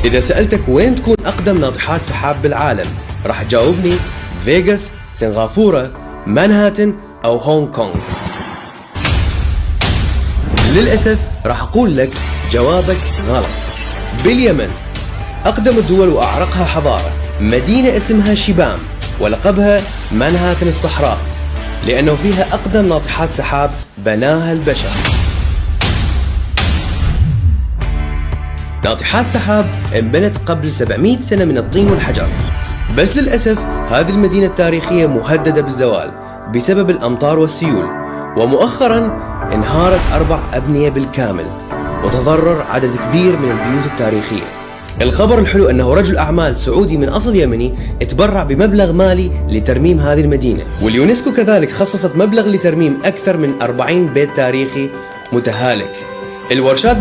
إذا سألتك وين تكون أقدم ناطحات سحاب بالعالم راح تجاوبني فيغاس، سنغافورة، مانهاتن أو هونغ كونغ. للأسف راح أقول لك جوابك غلط. باليمن أقدم الدول وأعرقها حضارة مدينة اسمها شيبام ولقبها مانهاتن الصحراء، لأنه فيها أقدم ناطحات سحاب بناها البشر. ناطحات سحاب انبنت قبل 700 سنة من الطين والحجر، بس للأسف هذه المدينة التاريخية مهددة بالزوال بسبب الأمطار والسيول، ومؤخرا انهارت 4 أبنية بالكامل وتضرر عدد كبير من البيوت التاريخية. الخبر الحلو أنه رجل أعمال سعودي من أصل يمني تبرع بمبلغ مالي لترميم هذه المدينة، واليونسكو كذلك خصصت مبلغ لترميم أكثر من 40 بيت تاريخي متهالك. الورشات